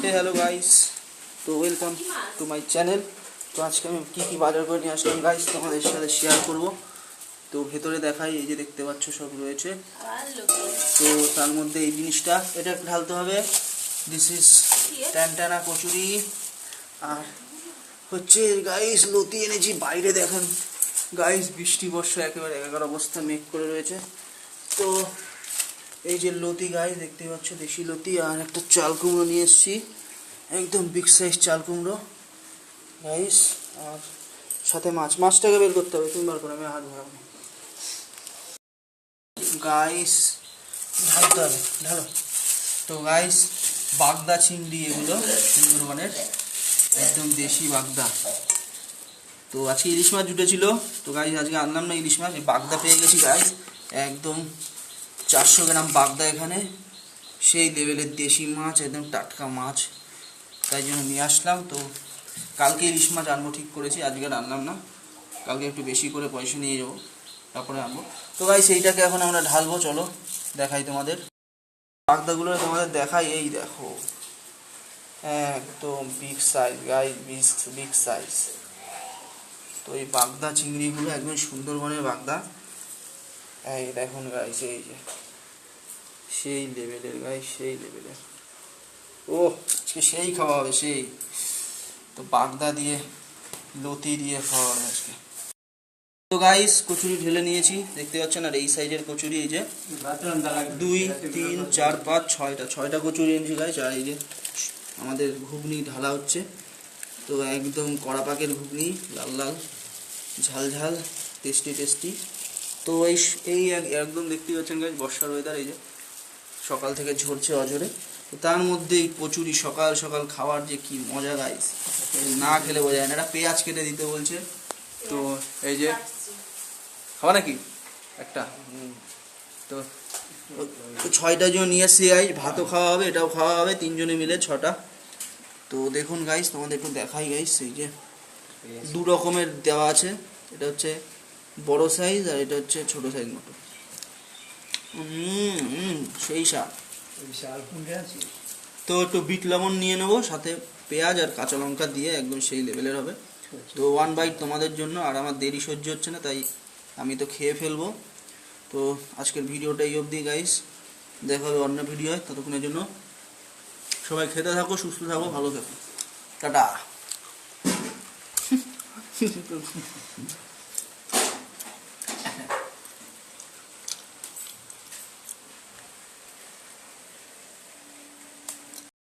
हे hello guys, तो welcome to my channel. तो आज के আমি কি বাজার করে নিয়ে আসলাম গাইস তোমাদের সাথে শেয়ার করব। তো ভেতরে দেখাই, এই যে দেখতে পাচ্ছ সব রয়েছে। তো তার মধ্যে এই জিনিসটা এটা একটু ঢালতে হবে। দিস ইজ টানটানা কচুরি। আর হচ্ছে গাইস লতি এনেছি। বাইরে দেখেন গাইস বৃষ্টি বর্ষা একেবারে একাকার অবস্থা, মেঘ করে রয়েছে। তো এই যে লতি গাইস দেখতে পাচ্ছ, দেশি লতি। আর একটা চাল কুমড়ো নিয়ে এসেছি, একদম বিগ সাইজ চাল কুমড়ো গাইস। আর সাথে মাছটাকে বের করতে হবে, তুমি বার করে, আমি হাত ভরাবো গাইস। ঢালতে হবে, ঢালো। তো গাইস বাগদা চিংড়ি, এগুলো সুন্দরবনের একদম দেশি বাগদা। তো আজকে ইলিশ মাছ জুটেছিল, তো গাইস আজকে আনলাম না ইলিশ মাছ, এই বাগদা পেয়ে গেছি গাইস। একদম 400 গ্রাম বাগদা এখানে, সেই লেভেলের দেশি মাছ, একদম টাটকা মাছ, তাই জন্য নিয়ে আসলাম। তো কালকে ইলিশ মাছ আনবো ঠিক করেছি, আজকে আনলাম না, কালকে একটু বেশি করে পয়সা নিয়ে যাবো, তারপরে আনবো। তো গাইস এইটাকে এখন আমরা ঢালবো, চলো দেখাই তোমাদের। বাগদাগুলো তোমাদের দেখাই, এই দেখো একদম big size guys, big size. তো এই বাগদা চিংড়িগুলো একদম সুন্দরবনের বাগদা, এই দেখুন গাইস, এই যে সেই লেভেলের গাইস, সেই লেভেলের। ও আজকে সেই খাওয়া হবে, সেই। তো বাগদা দিয়ে লতি দিয়ে খাওয়া হবে আজকে। তো গাইস কচুরি ঢেলে নিয়েছি, দেখতে পাচ্ছেন। আর এই সাইজের কচুরি, এই যে 2 3 4 5 6টা কচুরি এনেছি গাইস। আর এই যে আমাদের ঘুগনি ঢালা হচ্ছে। তো একদম কড়া পাকের ঘুগনি, লাল লাল ঝাল ঝাল, টেস্টি টেস্টি। তো এই একদম দেখতে পাচ্ছেন গাইস, বর্ষার ওয়েদার, এই যে সকাল থেকে ঝরছে অজরে। তো তার মধ্যে এই কচুরি সকাল সকাল খাওয়ার যে কি মজা গাইস, না খেলে বোঝা যায় না। এটা পেঁয়াজ কেটে দিতে বলছে, তো এই যে খাওয়া নাকি একটা। তো 6টা জন নিয়ে এসছি গাইস, ভাতও খাওয়া হবে, এটাও খাওয়া হবে, 3 জনে মিলে 6টা। তো দেখুন গাইস, তোমাদের একটু দেখাই গাইস, এই যে 2 রকমের দেওয়া আছে। এটা হচ্ছে বড় সাইজ, আর এটা হচ্ছে ছোট সাইজ মতো। সেই স্বাদ। তো একটু বিট লবণ নিয়ে নেবো, সাথে পেঁয়াজ আর কাঁচা লঙ্কা দিয়ে, একদম সেই লেভেলের হবে। তো 1 বাইট তোমাদের জন্য, আর আমার দেরি সহ্য হচ্ছে না, তাই আমি তো খেয়ে ফেলবো। তো আজকের ভিডিওটা এই অবধি গাইস, দেখা হবে অন্য ভিডিও। ততক্ষণের জন্য সবাই খেতে থাকো, সুস্থ থাকো, ভালো থাকো, টাটা।